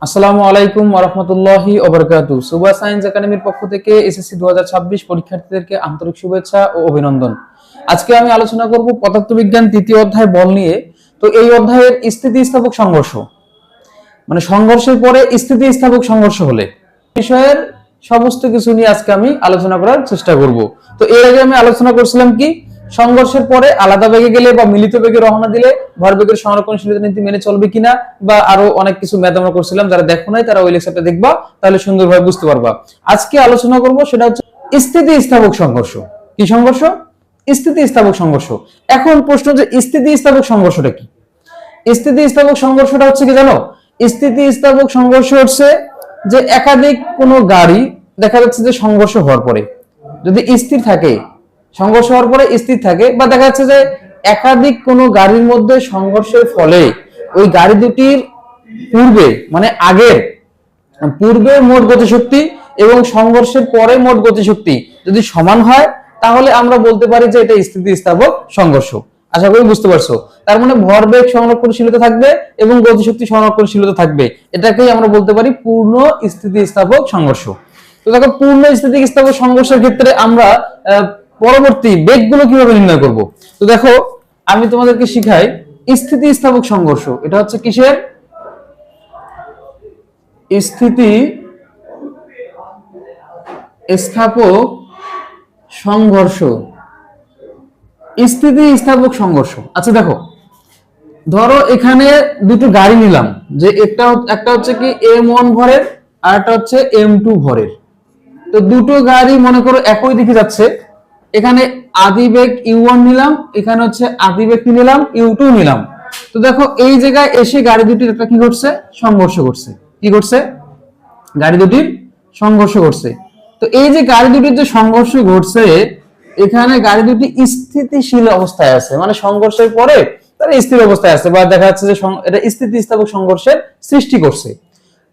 আসসালামু আলাইকুম ওয়া রাহমাতুল্লাহি ওয়া বারাকাতুহু। সুবা সায়েন্স একাডেমির পক্ষ থেকে এসএসসি 2026 পরীক্ষার্থীদেরকে আন্তরিক শুভেচ্ছা ও অভিনন্দন। আজকে আমি আলোচনা করব পদার্থবিজ্ঞান তৃতীয় অধ্যায় বল নিয়ে। তো এই অধ্যায়ের স্থিতিস্থাপক সংঘর্ষ, মানে সংঘর্ষের পরে স্থিতিস্থাপক সংঘর্ষ হলে বিষয়ের সমস্ত কিছু নিয়ে আজকে আমি আলোচনা করার চেষ্টা করব। তো এর আগে আমি আলোচনা করছিলাম কি সংঘর্ষের পরে আলাদা বেগে গেলে বা মিলিত বেগে রওনা দিলে ভরবেগের সংরক্ষণশীলতা নীতি মেনে চলবে কিনা, বা আরো অনেক কিছু ম্যাথ আমরা করছিলাম। যারা দেখো নাই তারা ওই লেকচারটা দেখবা, তাহলে সুন্দরভাবে বুঝতে পারবা। আজকে আলোচনা করব সেটা হচ্ছে স্থিতিস্থাপক সংঘর্ষ। কি সংঘর্ষ? স্থিতিস্থাপক সংঘর্ষ। এখন প্রশ্ন যে স্থিতিস্থাপক সংঘর্ষটা কি? স্থিতিস্থাপক সংঘর্ষটা হচ্ছে কি জানো? স্থিতিস্থাপক সংঘর্ষ হচ্ছে যে একাধিক কোনো গাড়ি দেখা যাচ্ছে যে সংঘর্ষ হওয়ার পরে যদি স্থির থাকে, সংঘর্ষ হওয়ার পরে স্থির থাকে, বা দেখা যাচ্ছে যে একাধিক কোনো গাড়ির মধ্যে সংঘর্ষের ফলে ওই গাড়ি দুটির পূর্বে মানে আগের পূর্বের মোট গতিশক্তি এবং সংঘর্ষের পরে মোট গতিশক্তি যদি সমান হয়, তাহলে আমরা বলতে পারি যে এটা স্থিতিস্থাপক সংঘর্ষ। আশা করি বুঝতে পারছো। তার মানে ভরবেগ সংরক্ষণশীলতা থাকবে এবং গতিশক্তি সংরক্ষণশীলতা থাকবে, এটাকেই আমরা বলতে পারি পূর্ণ স্থিতিস্থাপক সংঘর্ষ। তো দেখো, পূর্ণ স্থিতিস্থাপক সংঘর্ষের ক্ষেত্রে আমরা পরবর্তী বেগগুলো কিভাবে নির্ণয় করব। তো দেখো, আমি তোমাদেরকে শিখাই স্থিতিস্থাপক সংঘর্ষ। এটা হচ্ছে কিসের? স্থিতিস্থাপক সংঘর্ষ। স্থিতিস্থাপক সংঘর্ষ। আচ্ছা দেখো, ধরো এখানে দুটো গাড়ি নিলাম, যে একটা হচ্ছে কি M1 ভরের আর একটা হচ্ছে M2 ভরের। তো দুটো গাড়ি মনে করো একই দিকে যাচ্ছে। এখানে আদিবেগ U1 নিলাম, এখানে হচ্ছে আদিবেগ কি নিলাম? U2 নিলাম। তো দেখো, এই জায়গায় এসে গাড়ি দুটির একটা কি ঘটছে? সংঘর্ষ ঘটছে। কি ঘটছে? গাড়ি দুটির সংঘর্ষ ঘটছে। তো এই যে গাড়ি দুটির যে সংঘর্ষ ঘটছে, এখানে গাড়ি দুটি স্থিতিশীল অবস্থায় আছে, মানে সংঘর্ষের পরে তারা স্থির অবস্থায় আছে, বা দেখা যাচ্ছে যে এটা স্থিতিস্থাপক সংঘর্ষের সৃষ্টি করছে।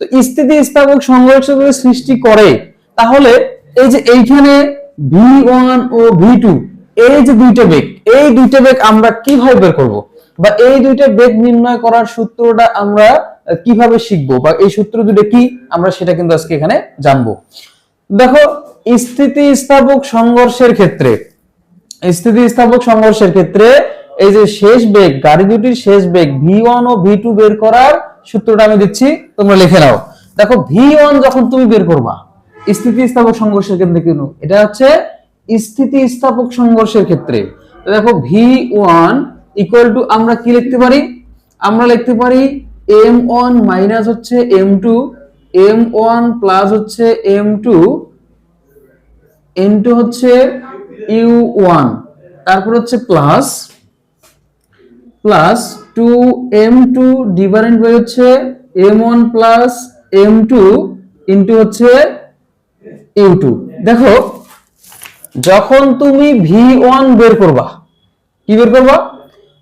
তো স্থিতিস্থাপক সংঘর্ষ যদি সৃষ্টি করে, তাহলে এই যে এইখানে V1 ও V2 এই যে দুইটা বেগ আমরা কিভাবে বের করব, বা এই দুইটা বেগ নির্ণয় করার সূত্রটা আমরা কিভাবে শিখবো, বা এই সূত্র দুটো কি আমরা সেটা কিন্তু আজকে এখানে জানবো। দেখো, স্থিতিস্থাপক সংঘর্ষের ক্ষেত্রে এই যে শেষ বেগ, গাড়ি দুটির শেষ বেগ V1 ও V2 বের করার সূত্রটা আমি দিচ্ছি, তোমরা লিখে নাও। দেখো, V1 যখন তুমি বের করবা স্থিতিস্থাপক সংঘর্ষের ক্ষেত্রে, কিন্তু এটা হচ্ছে স্থিতিস্থাপক সংঘর্ষের ক্ষেত্রে। দেখো, V1 ইকুয়াল টু আমরা কি লিখতে পারি? আমরা লিখতে পারি M1 মাইনাস হচ্ছে M2, M1 প্লাস হচ্ছে M2 ইনটু হচ্ছে U1, তারপর হচ্ছে প্লাস 2M2 ডিভাইডেড বাই হচ্ছে M1 প্লাস M2 ইনটু হচ্ছে U2। দেখো, যখন তুমি V1 বের করবা, কি বের করবা?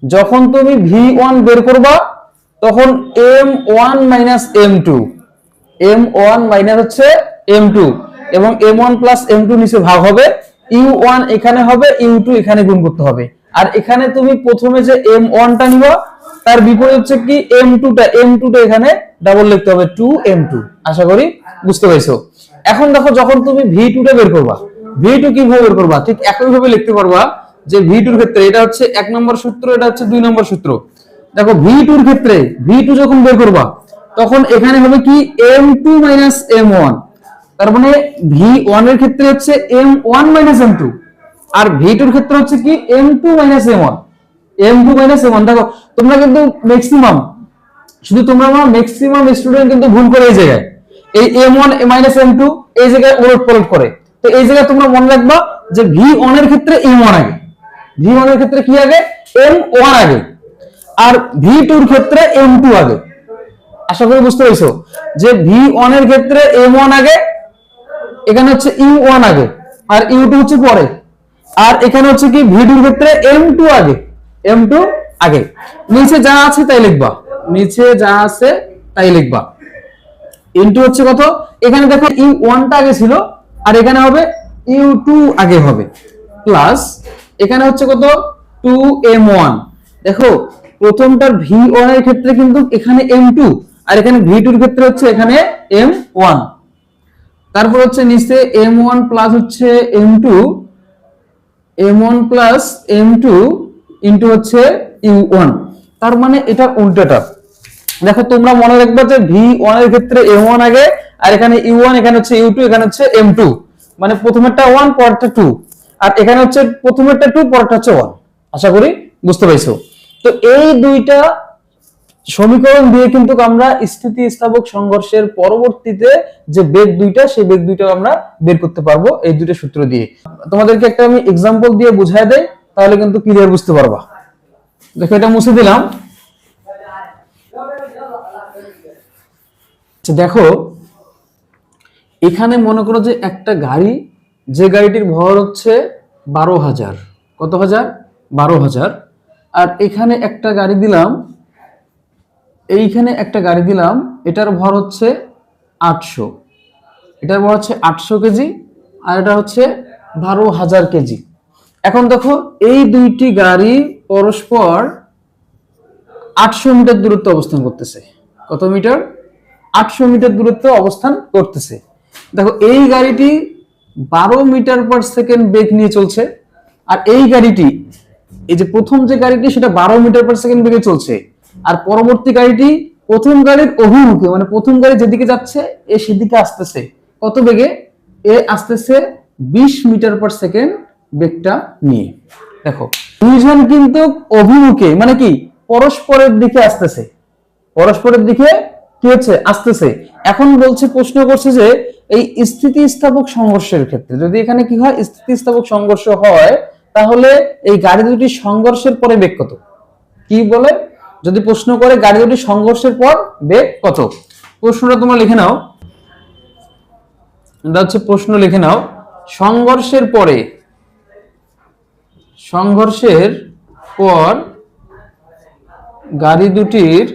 যখন তুমি V1 বের করবা, তখন M1 minus M2, M1 minus হচ্ছে M2 এবং M1 প্লাস M2 নিচে ভাগ হবে, U1 এখানে হবে, U2 এখানে গুণ করতে হবে। আর এখানে তুমি প্রথমে যে M1 টা নিবা, তার বিপরীত হচ্ছে কি M2 টা এখানে ডাবল লিখতে হবে 2M2। আশা করি বুঝতে পারছো। এখন দেখো, যখন তুমি V2 টা বের করবা, V2 কিভাবে বের করবা? ঠিক একই ভাবে লিখতে পারবা যে V2 এর ক্ষেত্রে এটা হচ্ছে 1 নম্বর সূত্র, এটা হচ্ছে 2 নম্বর সূত্র। দেখো, V2 এর ক্ষেত্রে V2 যখন বের করবা, তখন এখানে হবে কি M2 মাইনাস M1। তার মানে V1 এর ক্ষেত্রে হচ্ছে M1 মাইনাস M2, আর V2 এর ক্ষেত্রে হচ্ছে কি M2 minus M1। M2 minus M1। দেখো, তোমরা কিন্তু ম্যাক্সিমাম স্টুডেন্ট কিন্তু ভুল করে এই জায়গায়, এই M1 মাইনাস M2 এই জায়গায় ওলট করে। তো এই জায়গায় তোমরা মনে রাখবা যে V1 এর ক্ষেত্রে M1 আগে, V1 এর ক্ষেত্রে কি আগে? M1 আগে, আর V2 এর ক্ষেত্রে M2 আগে। আশা করি বুঝতে পেরেছো যে V1 এর ক্ষেত্রে M1 আগে, এখানে হচ্ছে U1 আগে, আর U2 হচ্ছে পরে। আর এখানে হচ্ছে কি V2 এর ক্ষেত্রে M2 আগে, M2 আগে। নিচে যা আছে তাই লিখবা, ইনটু হচ্ছে কত? এখানে দেখো U1 টা আগে ছিল, আর এখানে হবে U2 আগে হবে, প্লাস এখানে হচ্ছে কত? 2M1। দেখো, প্রথমটার V1 এর ক্ষেত্রে কিন্তু এখানে M2, আর এখানে V2 এর ক্ষেত্রে হচ্ছে এখানে M1, তারপর হচ্ছে নিচে M1 প্লাস হচ্ছে M2, M1 plus M2 into হচ্ছে U1। তার মানে এটা উল্টোটা। দেখো তোমরা মনে রাখবে যে V1 এর ক্ষেত্রে M1 আগে, আর এখানে U1, এখানে হচ্ছে U2, এখানে হচ্ছে M2, মানে প্রথমেরটা 1 পরেরটা 2, আর এখানে হচ্ছে প্রথমেরটা 2 পরেরটা হচ্ছে 1। আশা করি বুঝতে পাইছো। তো এই দুইটা সমীকরণ দিয়ে কিন্তু আমরা স্থিতিস্থাপক সংঘর্ষের পরবর্তীতে যে বেগ দুইটা, সেই বেগ দুইটা আমরা বের করতে পারবো এই দুইটা সূত্র দিয়ে। তোমাদেরকে একটা আমি এক্সাম্পল দিয়ে বুঝায় দেই, তাহলে কিন্তু ক্লিয়ার বুঝতে পারবা। দেখো এটা মুছে দিলাম। দেখো এখানে মনে করো যে একটা গাড়ি, যে গাড়িটির ভর হচ্ছে 12,000, কত হাজার? 12,000। আর এখানে একটা গাড়ি দিলাম, এইখানে একটা গাড়ি দিলাম, এটার ভর হচ্ছে 800, এটার ভর হচ্ছে 800 কেজি, আর এটা হচ্ছে 12,000 কেজি। এখন দেখো এই দুইটি গাড়ি পরস্পর 800 মিটার দূরত্বে অবস্থান করতেছে। কত মিটার? 800 মিটার দূরত্বে অবস্থান করতেছে। দেখো এই গাড়িটি 12 মিটার পার সেকেন্ড বেগ নিয়ে চলছে, আর এই গাড়িটি, এই যে প্রথম যে গাড়িটি সেটা 12 মিটার পার সেকেন্ড বেগে চলছে, আর পরবর্তী গাড়িটি প্রথম গাড়ির অভিমুখে, মানে প্রথম গাড়ি যেদিকে যাচ্ছে এ সেদিকে আসতেছে কত বেগে? এ আসতেছে 20 মিটার পার সেকেন্ড বেগটা নিয়ে। দেখো দুইজন কিন্তু অভিমুখে, মানে কি পরস্পরের দিকে আসতেছে, পরস্পরের দিকে কি হচ্ছে? আসতেছে। এখন বলছে, প্রশ্ন করছে যে এই স্থিতিস্থাপক সংঘর্ষের ক্ষেত্রে যদি এখানে কি হয়, স্থিতিস্থাপক সংঘর্ষ হয়, তাহলে এই গাড়ি দুটি সংঘর্ষের পরে বেগ কত? কি বলে যদি প্রশ্ন করে গাড়ি দুটি সংঘর্ষের পর বেগ কত? প্রশ্নটা তোমরা লিখে নাও, এটা হচ্ছে প্রশ্ন, লিখে নাও। সংঘর্ষের পরে, সংঘর্ষের পর গাড়ি দুটির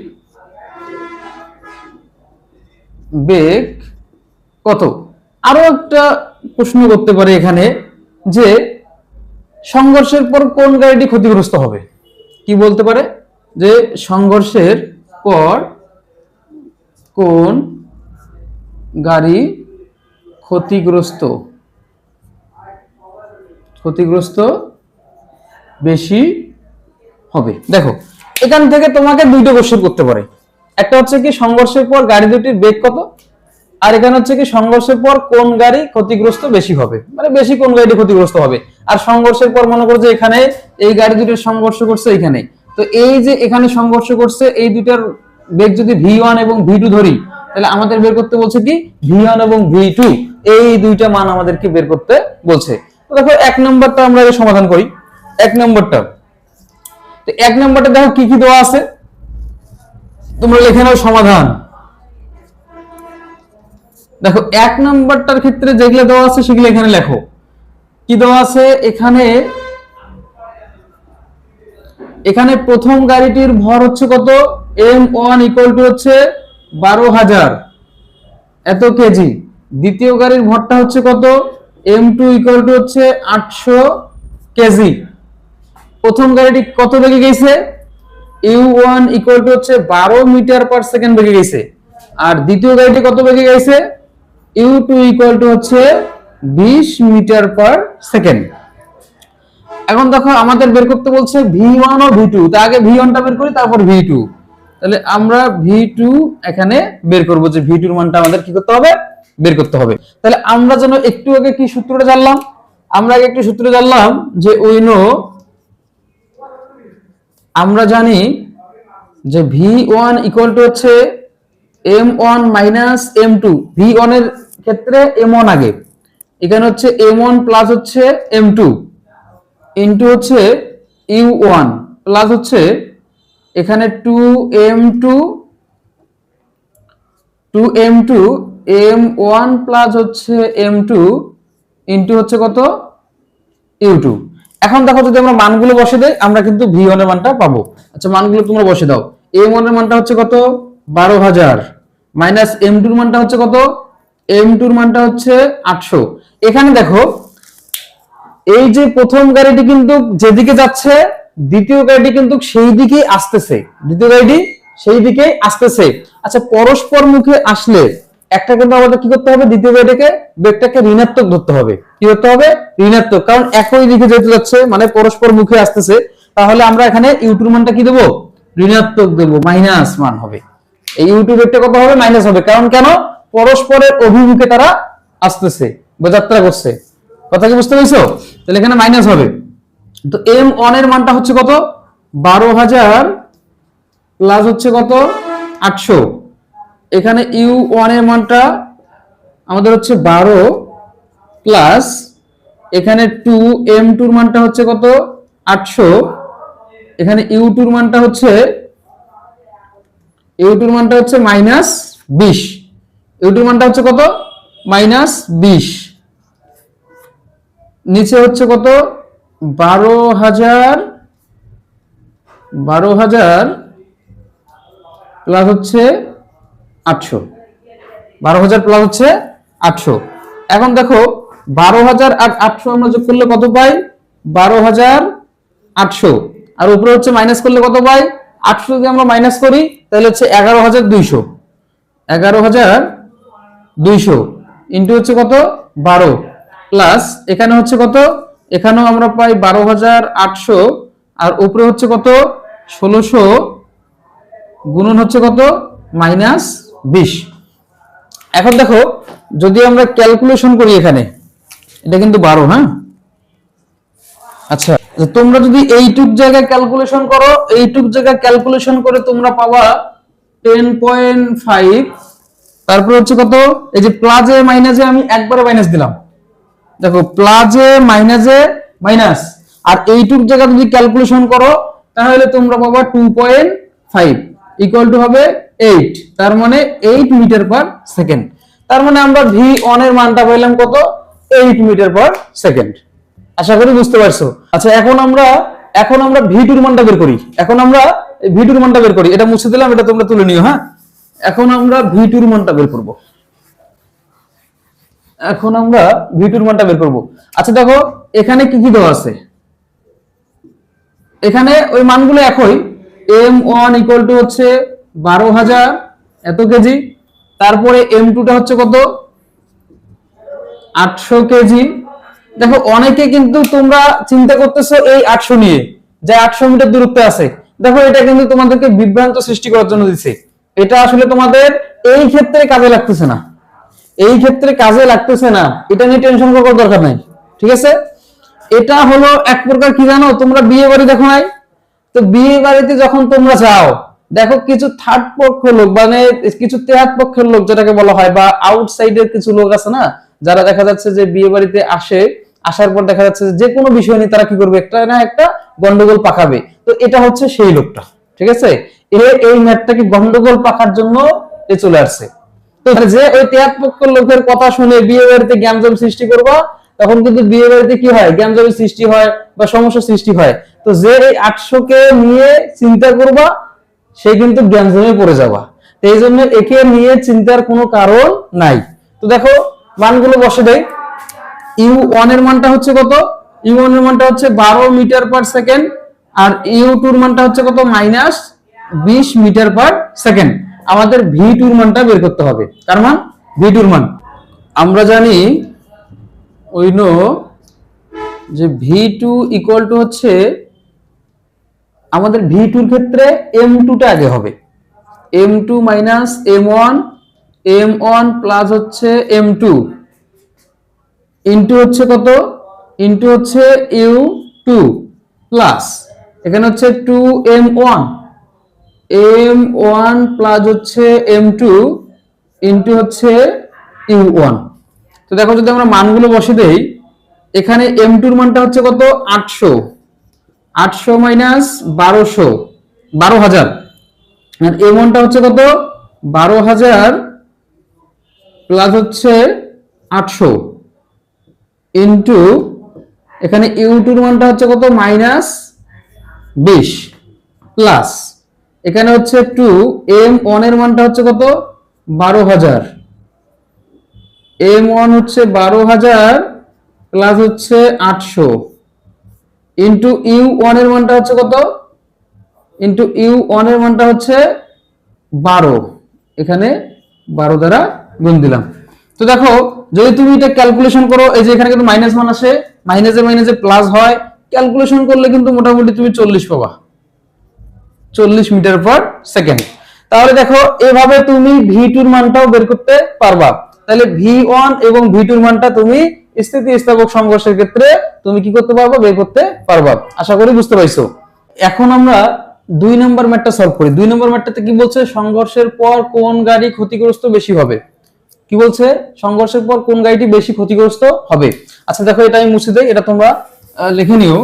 বেগ কত? আরো একটা প্রশ্ন করতে পারে এখানে যে সংঘর্ষের পর কোন গাড়িটি ক্ষতিগ্রস্ত হবে? কি বলতে পারে যে সংঘর্ষের পর কোন গাড়ি ক্ষতিগ্রস্ত বেশি হবে? দেখো এখান থেকে তোমাকে দুইটা কোশ্চেন করতে পারে। একটা হচ্ছে কি সংঘর্ষের পর গাড়ি দুটির বেগ কত, আর এখানে হচ্ছে কি সংঘর্ষের পর কোন গাড়ি ক্ষতিগ্রস্ত বেশি হবে, মানে বেশি কোন গাড়িটি ক্ষতিগ্রস্ত হবে। আর সংঘর্ষের পর মনে করো যে এখানে এই গাড়ি দুটির সংঘর্ষ করছে এখানে, তো এই যে এখানে সংঘর্ষ করছে এই দুইটার বেগ যদি V1 এবং V2 ধরি, তাহলে আমাদের বের করতে বলছে কি V1 এবং V2, এই দুইটা মান আমাদেরকে বের করতে বলছে। তো দেখো এক নম্বরটা আমরা সমাধান করি। এক নম্বরটা, তো এক নম্বরটা দেখো কি কি দেওয়া আছে, তোমরা লিখে নাও সমাধান। দেখো এক নম্বরটার ক্ষেত্রে যেগুলো দেওয়া আছে সেগুলো এখানে লেখো। কি দেওয়া আছে এখানে? এখানে প্রথম গাড়িটির ভর হচ্ছে কত? M1 ইকুয়াল টু হচ্ছে 12,000 এত কেজি। দ্বিতীয় গাড়ির ভরটা হচ্ছে কত? M2 ইকুয়াল টু হচ্ছে 800 কেজি। প্রথম গাড়িটি কত বেগে গেছে? U1 ইকুয়াল টু হচ্ছে 12 মিটার পার সেকেন্ড বেগে গেছে। আর দ্বিতীয় গাড়িটি কত বেগে গেছে? U2 ইকুয়াল টু হচ্ছে 20 মিটার পার সেকেন্ড। এখন দেখো আমাদের বের করতে বলছে V1 ও V2, তা আগে V1 টা বের করি, তারপর V2। তাহলে আমরা V2 এখানে বের করব, যে V2 এর মানটা আমাদের কি করতে হবে? বের করতে হবে। তাহলে আমরা যেন একটু আগে কি সূত্রটা জানলাম? আমরা আগে একটু সূত্র জানলাম যে আমরা জানি যে V1 ইকুয়াল টু হচ্ছে M1 মাইনাস M2। V1 এর ক্ষেত্রে M1 আগে, এখানে হচ্ছে M1 প্লাস হচ্ছে M2 ইনটু হচ্ছে U1 প্লাস হচ্ছে এখানে 2M2 M1 প্লাস হচ্ছে M2 ইনটু হচ্ছে কত? U2। এখন দেখো যদি আমরা মানগুলো বসে দেই, আমরা কিন্তু V1 এর মানটা পাবো। আচ্ছা মানগুলো তোমরা বসে দাও। M1 এর মানটা হচ্ছে কত? 12,000 মাইনাস M2 এর মানটা হচ্ছে কত? M2 এর মানটা হচ্ছে 800। এখানে দেখো এই যে প্রথম গাড়িটি কিন্তু যেদিকে যাচ্ছে, দ্বিতীয় গাড়িটি কিন্তু সেই দিকেই আসতেছে। দ্বিতীয় গাড়িটি সেই দিকেই আসতেছে। আচ্ছা, পরস্পর মুখে আসলে একটা কিন্তু আমাদের কি করতে হবে, দ্বিতীয় বেগটাকে ঋণাত্মক ধরতে হবে। কি করতে হবে? ঋণাত্মক, কারণ একই দিকে যেতে যাচ্ছে, মানে পরস্পর মুখে আসতেছে। তাহলে আমরা এখানে ইউ2 মানটা কি দেবো? ঋণাত্মক দেবো, মাইনাস মান হবে। এই ইউ2 বেগটা কত হবে? মাইনাস হবে। কারণ কেন? পরস্পরের অভিমুখে তারা আসতেছে বা যাত্রা করছে। কথা কি বুঝতে পেরেছো? তাহলে এখানে মাইনাস হবে। তো M1 এর মানটা হচ্ছে কত? 12,000 প্লাস হচ্ছে কত? 800। এখানে U1 এর মানটা আমাদের হচ্ছে 12 প্লাস এখানে 2, M2 এর মানটা হচ্ছে কত? 800। এখানে U2 এর মানটা হচ্ছে মাইনাস 20। U2 এর মানটা হচ্ছে কত? মাইনাস 20। নিচে হচ্ছে কত? 12,000 প্লাস হচ্ছে 800। 12,000 প্লাস হচ্ছে 800। এখন দেখো 12,000 আর 800 আমরা যোগ করলে কত পাই? 12,800। আর উপরে হচ্ছে মাইনাস করলে কত পাই? 800 যদি আমরা মাইনাস করি তাহলে হচ্ছে 11,200। 11,200 ইন্টু হচ্ছে কত? 12 প্লাস এখানে হচ্ছে কত? এখানেও আমরা পাই 12,800 আর উপরে হচ্ছে কত? 1600 গুণন হচ্ছে কত? মাইনাস 20। এখন দেখো যদি আমরা ক্যালকুলেশন করি, এখানে এটা কিন্তু 12, হ্যাঁ? আচ্ছা, তোমরা যদি এইটুক জায়গায় ক্যালকুলেশন করো, এইটুক জায়গায় ক্যালকুলেশন করে তোমরা পাবা 10.5। তারপর হচ্ছে কত? এই যে প্লাসে মাইনাসে আমি একবারে মাইনাস দিলাম, দেখো প্লাসে মাইনাসে মাইনাস। আর এইটুক জায়গা যদি ক্যালকুলেশন করো তাহলে তোমরা পাবা 2.5 ইকুয়াল টু হবে 8। তার মানে 8 মিটার পার সেকেন্ড। তার মানে আমরা V1 এর মানটা পেলাম কত? 8 মিটার পার সেকেন্ড। আশা করি বুঝতে পারছো। আচ্ছা, এখন আমরা V2 এর মানটা বের করি। V2 এর মানটা বের করি। এটা মুছে দিলাম, এটা তোমরা তুলে নিও, হ্যাঁ? এখন আমরা V2 এর মানটা বের করব। আচ্ছা দেখো এখানে কি কি দেওয়া আছে, এখানে ওই মানগুলো একই। M1 ইকুয়াল টু হচ্ছে 12,000 এত কেজি। তারপরে M2 টা হচ্ছে কত? 800 কেজি। দেখো অনেকে কিন্তু তোমরা চিন্তা করতেছো এই 800 নিয়ে, যে 800 মিটার দূরত্বে আছে। দেখো এটা কিন্তু তোমাদেরকে বিভ্রান্ত সৃষ্টি করার জন্য দিচ্ছে। এটা আসলে তোমাদের এই ক্ষেত্রে কাজে লাগতেছে না। এটা নিয়ে টেনশন করার দরকার নাই, ঠিক আছে? এটা হলো এক প্রকার কি জানো, তোমরা বিয়ে বাড়ি দেখো নাই? তো বিয়ে বাড়িতে যখন তোমরা যাও, দেখো কিছু থার্ড পক্ষ লোক, মানে কিছু তেহাত পক্ষের লোক যেটাকে বলা হয়, বা আউটসাইডের কিছু লোক আছে না, যারা দেখা যাচ্ছে যে বিয়ে বাড়িতে আসার পর দেখা যাচ্ছে যে কোনো বিষয় নিয়ে তারা কি করবে, একটা না একটা গন্ডগোল পাকাবে। তো এটা হচ্ছে সেই লোকটা, ঠিক আছে? এই ম্যাটটাকে গন্ডগোল পাকার জন্য চলে আসছে। তো যে ওই তেহাত পক্ষের লোকের কথা শুনে বিয়ে বাড়িতে গ্যাঞ্জাম সৃষ্টি করবা, তখন কিন্তু বিয়ে বাড়িতে কি হয়, গ্যাঞ্জামের সৃষ্টি হয় বা সমস্যা সৃষ্টি হয়। তো যে এই 800 কে নিয়ে চিন্তা করবা, সে কিন্তু গ্যাঞ্জামে পড়ে যাবা। এই জন্য একে নিয়ে চিন্তার কোনো কারণ নাই। তো দেখো মানগুলো বসে দেই। U1 এর মানটা হচ্ছে কত? U1 এর মানটা হচ্ছে 12 মিটার পার সেকেন্ড। আর U2 এর মানটা হচ্ছে কত? Minus 20 metre per second. আমাদের V2 এর মানটা বের করতে হবে। কার মান? V2 এর মান। আমরা জানি যে V2 ইকুয়াল টু হচ্ছে, আমাদের V2 এর ক্ষেত্রে M2 টা আগে হবে। M2 minus M1, M1 plus হচ্ছে M2 ইন্টু হচ্ছে কত? ইন্টু হচ্ছে U2 প্লাস এখানে হচ্ছে 2M1, M1 প্লাস হচ্ছে M2 ইন্টু হচ্ছে U1। তো দেখো যদি আমরা মানগুলো বসে দেই, এখানে M2 এর মানটা হচ্ছে কত? 800 মাইনাস 12,000। আর M1 টা হচ্ছে কত? 12,000 প্লাস হচ্ছে 800 ইন্টু এখানে U2 এর মানটা হচ্ছে কত? মাইনাস 20 প্লাস এখানে হচ্ছে 2, M1 এর মানটা হচ্ছে কত? 12,000। M1 হচ্ছে 12,000 প্লাস হচ্ছে 800 ইন্টু U1 এর মানটা হচ্ছে কত? ইন্টু U1 এর মানটা হচ্ছে 12, এখানে 12 দ্বারা গুণ দিলাম। তো দেখো যদি তুমি এটা ক্যালকুলেশন করো, এই যে এখানে কিন্তু মাইনাস মান আসে, মাইনাসে মাইনাসে প্লাস হয়, ক্যালকুলেশন করলে কিন্তু মোটামুটি তুমি 40 পাবা, 40 মিটার পার সেকেন্ড। তাহলে দেখো এভাবে তুমি V2 এর মানটাও বের করতে পারবা। তাহলে V1 এবং V2 এর মানটা তুমি স্থিতিস্থাপক সংঘর্ষের ক্ষেত্রে তুমি কি করতে পারবা, বের করতে পারবা। আশা করি বুঝতে পারছো। এখন আমরা 2 নম্বর ম্যাথটা সলভ করি। 2 নম্বর ম্যাথটাতে কি বলছে, সংঘর্ষের পর কোন গাড়ি ক্ষতিগ্রস্ত বেশি হবে। কি বলছে, সংঘর্ষের পর কোন গাড়িটি বেশি ক্ষতিগ্রস্ত হবে। আচ্ছা দেখো এটা আমি মুছে দেই, এটা তোমরা লিখে নিও।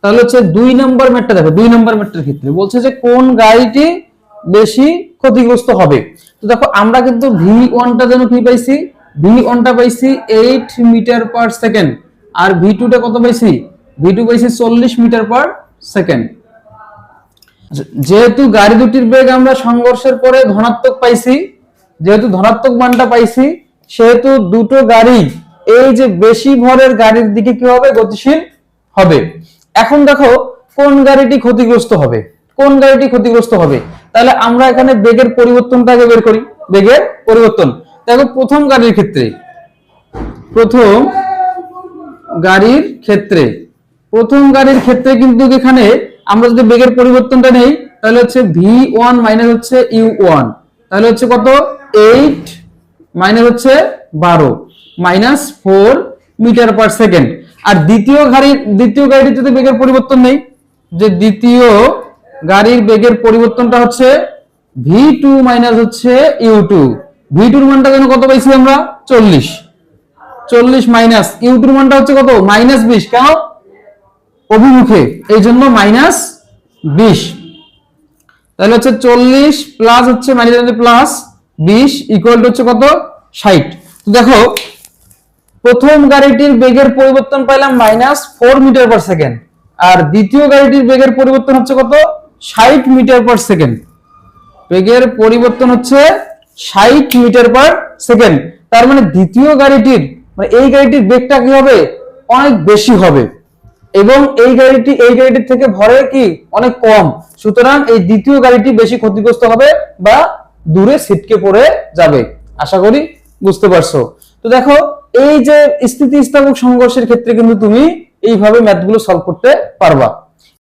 তাহলে হচ্ছে 2 নম্বর ম্যাথটা দেখো, 2 নম্বর ম্যাথটার ক্ষেত্রে বলছে যে কোন গাড়িটি বেশি ক্ষতিগ্রস্ত হবে। তো দেখো আমরা কিন্তু V1 টা যেন কি পাইছি, V1 টা পাইছি 8 মিটার পার সেকেন্ড, আর V2 টা কত পাইছি, V2 পাইছি 40 মিটার পার সেকেন্ড। যেহেতু গাড়ি দুটির বেগ আমরা সংঘর্ষের পরে ধনাত্মক পাইছি, যেহেতু ধনাত্মক মানটা পাইছি, সেহেতু দুটো গাড়ি এই যে বেশি ভরের গাড়ির দিকে কি হবে, গতিশীল হবে। এখন দেখো কোন গাড়িটি ক্ষতিগ্রস্ত হবে, কোন গাড়িটি ক্ষতিগ্রস্ত হবে। তাহলে আমরা এখানে বেগের পরিবর্তনটা আগে বের করি। বেগের পরিবর্তন দেখো প্রথম গাড়ির ক্ষেত্রে, প্রথম গাড়ির ক্ষেত্রে কিন্তু এখানে আমরা যদি বেগের পরিবর্তনটা নেই, তাহলে হচ্ছে V1 মাইনাস হচ্ছে U1, তাহলে হচ্ছে কত, 8 মাইনাস হচ্ছে 12 মাইনাস 4 মিটার পার সেকেন্ড। আর দ্বিতীয় গাড়ির যদি বেগের পরিবর্তন নেই, যে দ্বিতীয় গাড়ির বেগের পরিবর্তনটা হচ্ছে V2 মাইনাস হচ্ছে U2, V2 এর মানটা যেন কত পাইছি আমরা, 40 মাইনাস U2 এর মানটা হচ্ছে কত, মাইনাস 20, কেন, অভিমুখে, এই জন্য মাইনাস 20। তাহলে হচ্ছে 40 প্লাস হচ্ছে মাইনাস প্লাস 20 ইকুয়াল টু হচ্ছে কত, 60। তো দেখো প্রথম গাড়িটির বেগের পরিবর্তন পাইলাম -4 মিটার পার সেকেন্ড, আর দ্বিতীয় গাড়িটির বেগের পরিবর্তন হচ্ছে কত, 60 মিটার পার সেকেন্ড। বেগের পরিবর্তন হচ্ছে 60 মিটার পার সেকেন্ড। তার মানে দ্বিতীয় গাড়িটির, মানে এই গাড়িটির বেগটা কি হবে, অনেক বেশি হবে, এবং এই গাড়িটির থেকে ভরে কি অনেক কম। সুতরাং এই দ্বিতীয় গাড়িটি বেশি ক্ষতিগ্রস্ত হবে বা দূরে ছিটকে পড়ে যাবে। আশা করি বুঝতে পারছো। তো দেখো এই যে স্থিতিস্থাপক সংঘর্ষের ক্ষেত্রে কিন্তু তুমি এইভাবে ম্যাথগুলো সলভ করতে পারবা।